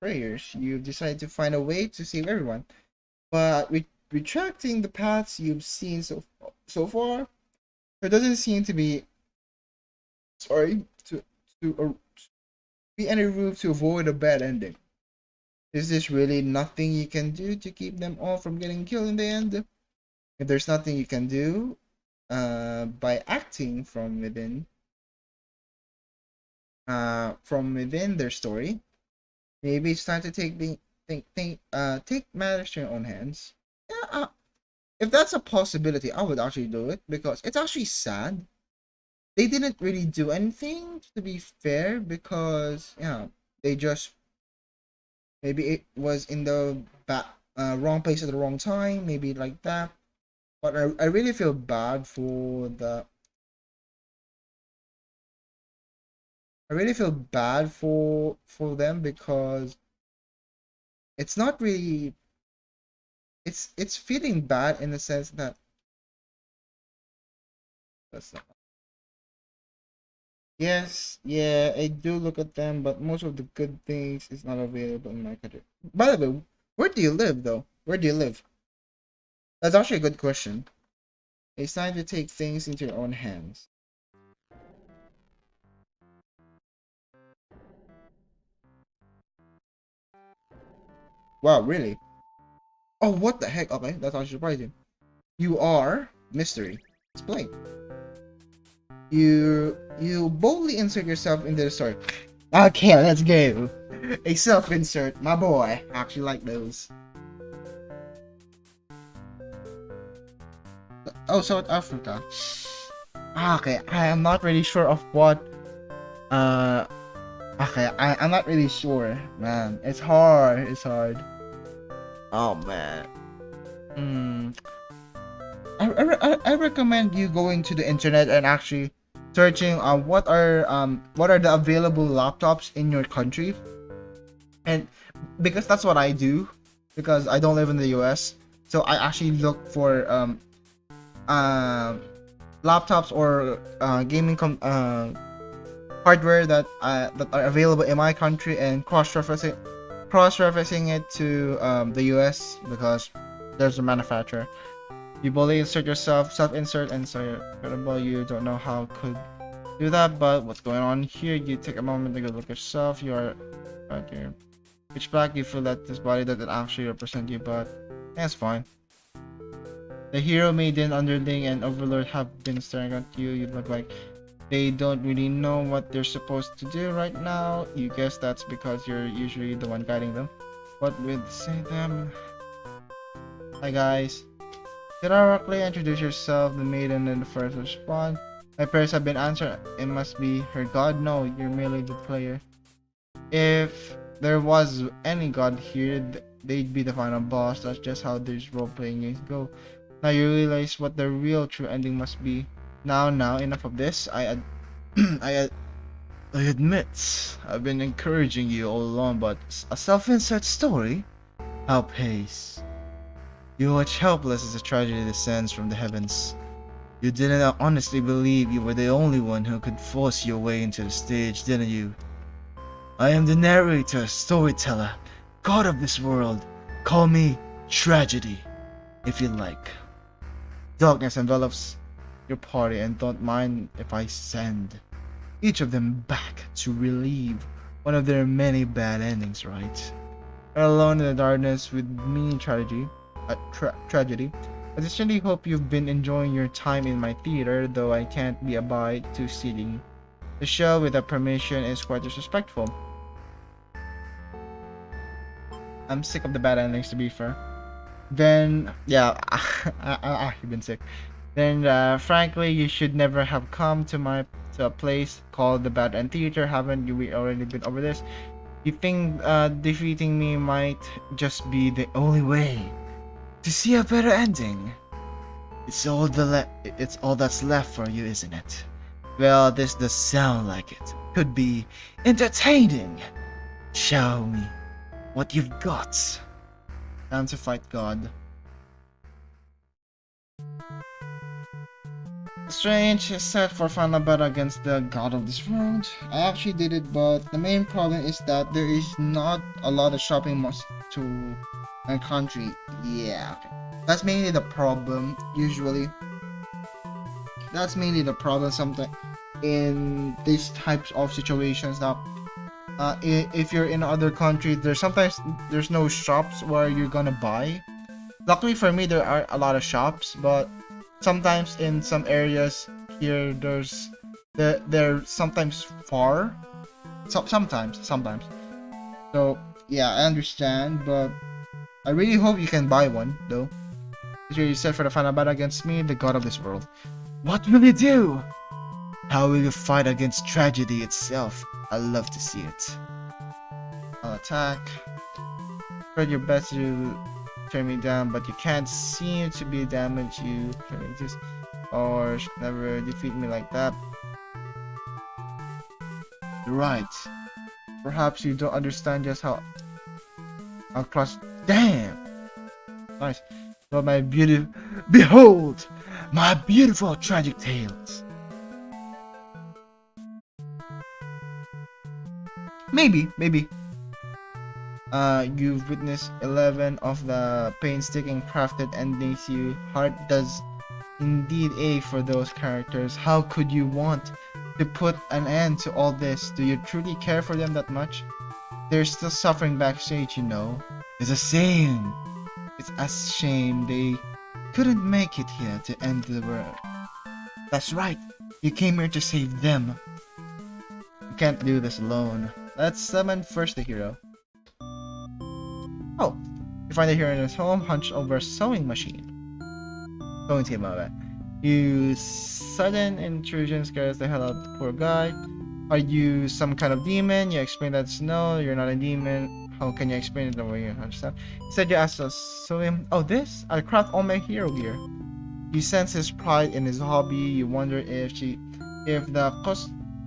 prayers. You've decided to find a way to save everyone. But retracting the paths you've seen so far, there doesn't seem to be sorry to be any room to avoid a bad ending. Is this really nothing you can do to keep them all from getting killed in the end? If there's nothing you can do, by acting from within their story, maybe it's time to take matters to your own hands. Yeah, if that's a possibility, I would actually do it because it's actually sad. They didn't really do anything, to be fair, because yeah, they just maybe it was in the wrong place at the wrong time, maybe like that. But I really feel bad for the. I really feel bad for them because it's not really. It's feeling bad in the sense that that's not. Yes, yeah, I do look at them, but most of the good things is not available in my country. By the way, where do you live though? Where do you live? That's actually a good question. It's time to take things into your own hands. Wow, really? Oh, what the heck? Okay, that's actually surprising. You are mystery. Explain. You boldly insert yourself into the story. Okay, let's go. A self-insert, my boy. I actually like those. Oh, South Africa. Okay, I am not really sure of what. Uh, okay, I'm not really sure, man. It's hard. It's hard. Oh man. Hmm. I recommend you going to the internet and actually searching what are the available laptops in your country, and because that's what I do because I don't live in the US, so I actually look for uh, laptops or hardware that are available in my country and cross referencing it to the US because there's a manufacturer. You boldly insert yourself, self-insert, and so you're credible. You don't know how could do that, but what's going on here? You take a moment to go look at yourself. You are at your pitch black. You feel that this body doesn't actually represent you, but that's fine. The hero, maiden, underling, and overlord have been staring at you. You look like they don't really know what they're supposed to do right now. You guess that's because you're usually the one guiding them. What will say them? Hi guys. Directly introduce yourself, the maiden, and the first respond. My prayers have been answered. It must be her god. No, you're merely the player. If there was any god here, they'd be the final boss. That's just how these role-playing games go. Now you realize what the real true ending must be. Now, enough of this. I admit, I've been encouraging you all along, but a self-insert story? How pace. You watch helpless as a tragedy descends from the heavens. You didn't honestly believe you were the only one who could force your way into the stage, didn't you? I am the narrator, storyteller, god of this world. Call me Tragedy, if you like. Darkness envelops your party and don't mind if I send each of them back to relieve one of their many bad endings, right? You're alone in the darkness with me, Tragedy. I sincerely hope you've been enjoying your time in my theater, though I can't be abide to seating. The show, without permission, is quite disrespectful. I'm sick of the bad endings, to be fair. Then, yeah, I've been sick. then frankly, you should never have come to a place called the Bad End Theater. Haven't you? We already been over this. You think defeating me might just be the only way to see a better ending? It's all that's left for you, isn't it? Well, this does sound like it. Could be entertaining. Show me what you've got. Time to fight God. Strange is set for final battle against the god of this world. I actually did it, but the main problem is that there is not a lot of shopping malls to my country. Yeah, okay. That's mainly the problem, usually. That's mainly the problem sometimes in these types of situations. Now, if you're in other countries, there's no shops where you're gonna buy. Luckily for me, there are a lot of shops, but sometimes in some areas here, they're sometimes far. Sometimes. So yeah, I understand, but I really hope you can buy one though. You said for the final battle against me, the god of this world. What will you do? How will you fight against tragedy itself? I love to see it. I'll attack. Try your best to turn me down, but you can't seem to be damaged. You just or never defeat me like that. Right. Perhaps you don't understand just how close. Damn. Nice. But my beauty, behold, my beautiful tragic tales. Maybe. You've witnessed 11 of the painstaking crafted endings. Your heart does indeed ache for those characters. How could you want to put an end to all this? Do you truly care for them that much? They're still suffering backstage, you know. It's a shame. It's a shame they couldn't make it here to end the world. That's right. You came here to save them. You can't do this alone. Let's summon first the hero. Oh, you find the hero in his home, hunched over a sewing machine. Sewing table, my bad. You sudden intrusion scares the hell out of the poor guy. Are you some kind of demon? You explain that no, you're not a demon. How can you explain it the way you understand? He said you asked us sew him. Oh, this? I craft all my hero gear. You sense his pride in his hobby. You wonder if the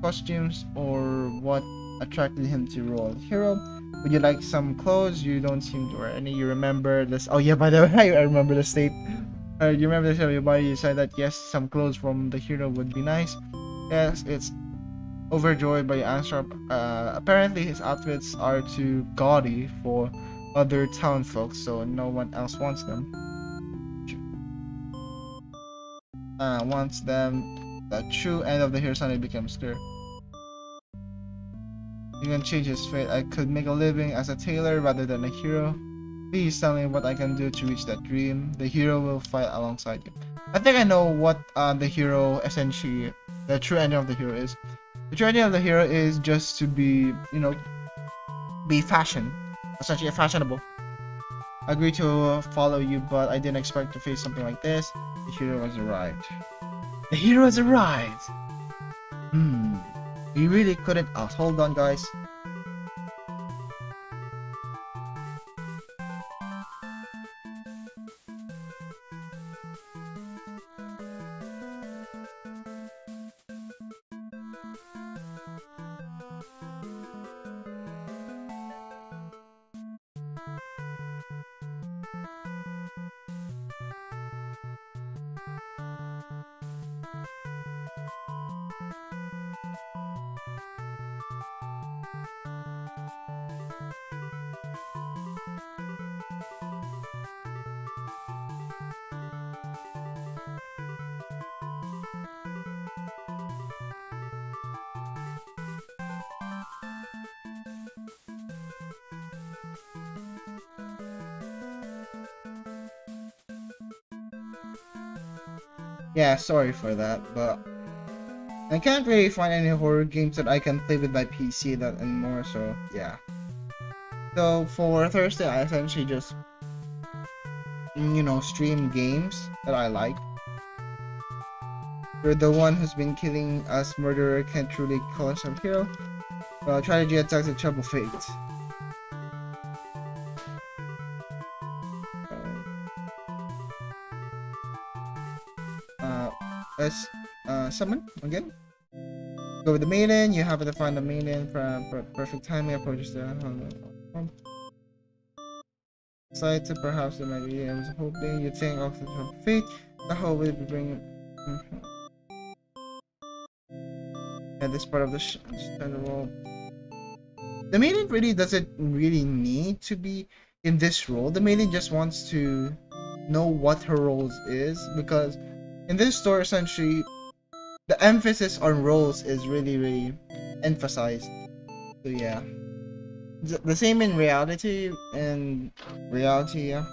costumes or what attracted him to role hero. Would you like some clothes? You don't seem to wear any. You remember this? Oh yeah, by the way, I remember the state. You remember this? Everybody, you said that yes, some clothes from the hero would be nice. Yes, it's overjoyed by your answer. Apparently, his outfits are too gaudy for other town folks, so no one else wants them. Wants them. The true end of the hero suddenly becomes clear. You can change his fate. I could make a living as a tailor rather than a hero. Please tell me what I can do to reach that dream. The hero will fight alongside you. I think I know what the hero essentially, the true ending of the hero is. The true ending of the hero is just to be, be essentially fashionable. I agreed to follow you, but I didn't expect to face something like this. The hero has arrived. The hero has arrived! We really couldn't. Oh, hold on, guys. Yeah, sorry for that, but I can't really find any horror games that I can play with my PC that anymore, so yeah. So for Thursday, I essentially just, stream games that I like. You're the one who's been killing us. Murderer can't truly call himself hero. Well, tragedy attacks a trouble fate. Uh, let's summon again. Go with the maiden. You happen to find the maiden for perfect timing. Approaches the side to perhaps the might be. I was hoping you think of the fate. The whole will be bringing. And this part of the role. The maiden really doesn't really need to be in this role. The maiden just wants to know what her roles is, because in this story essentially the emphasis on roles is really emphasized. So yeah, the same in reality. Yeah,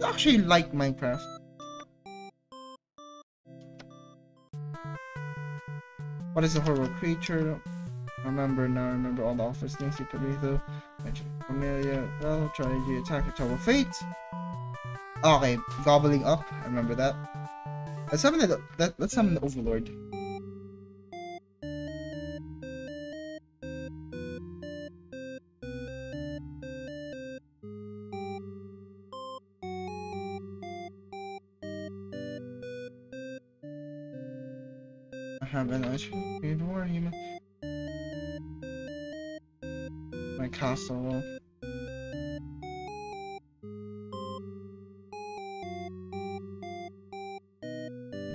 I actually like Minecraft. What is a horrible creature? Remember all the awful things you could read though. Mention familiar. Well, try to attack a trouble fate. Okay, gobbling up. I remember that. Let's summon the Overlord. I have an issue. Don't worry, human. My castle.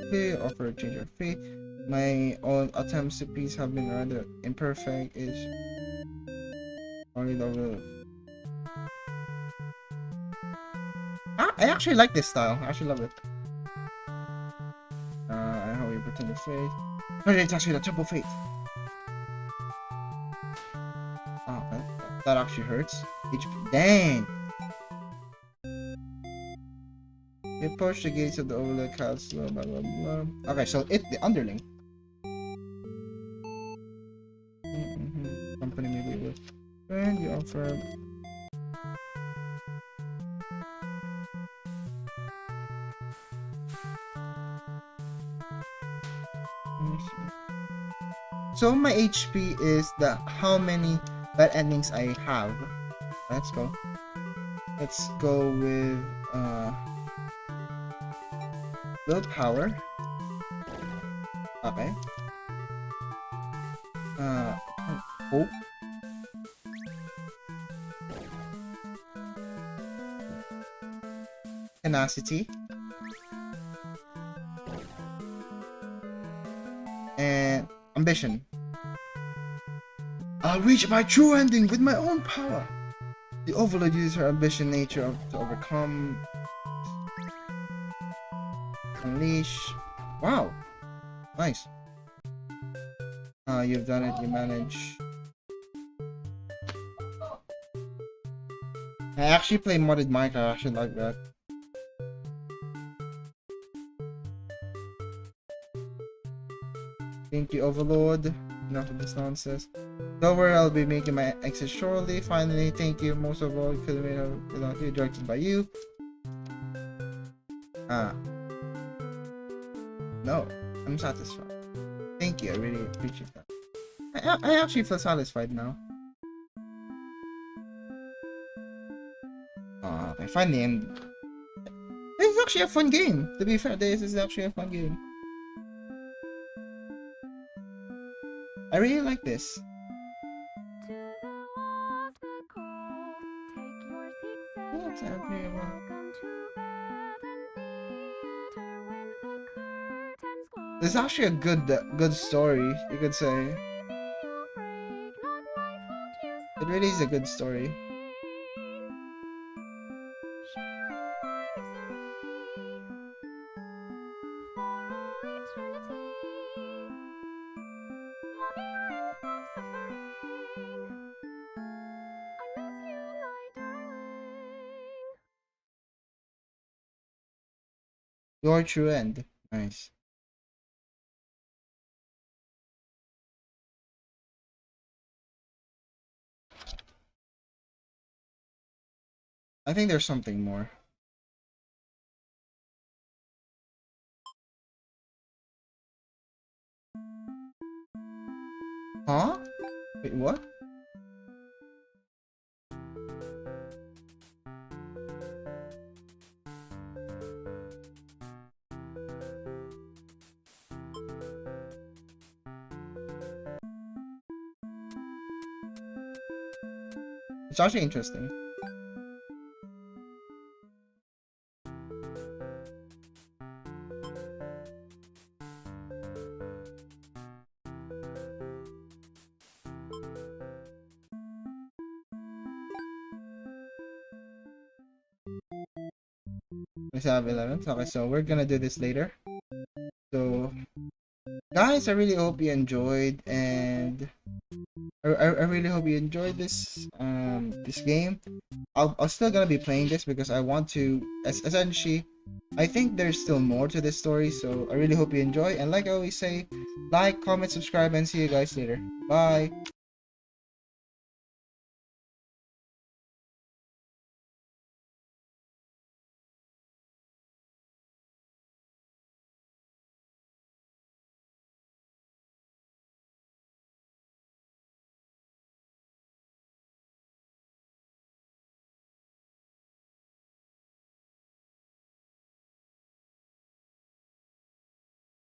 Okay, offer a change of fate. My own attempts to peace have been rather imperfect. Is only the I actually like this style. I actually love it. I hope you pretend to fate. No, it's actually the triple fate. Oh, that actually hurts. HP. Dang. You approach the gates of the Overlook Castle, blah blah blah. Okay, so it's the underling. Company maybe with friend, you offer. So my HP is the how many bad endings I have. Let's go. Let's go with willpower. Okay. Hope. Tenacity. And ambition. I'll reach my true ending with my own power. The Overlord uses her ambition nature to overcome. Unleash. Wow. Nice. You've done it. You manage. I actually play modded Minecraft. I actually like that. Thank you, Overlord. Enough of this nonsense. Don't worry, I'll be making my exit shortly. Finally, thank you most of all. Could have made it without you. Directed by you. No, I'm satisfied. Thank you. I really appreciate that. I actually feel satisfied now. I finally end. This is actually a fun game. To be fair, this is actually a fun game. I really like this. What's happening? This is actually a good story, you could say. It really is a good story. Your true end. Nice. I think there's something more. Huh? Wait, what? It's actually interesting. We have 11. Okay, so we're gonna do this later. So, guys, I really hope you enjoyed, and I really hope you enjoyed this game. I'll still gonna be playing this because I want to essentially. I think there's still more to this story, so I really hope you enjoy. And like I always say, like, comment, subscribe, and see you guys later. Bye.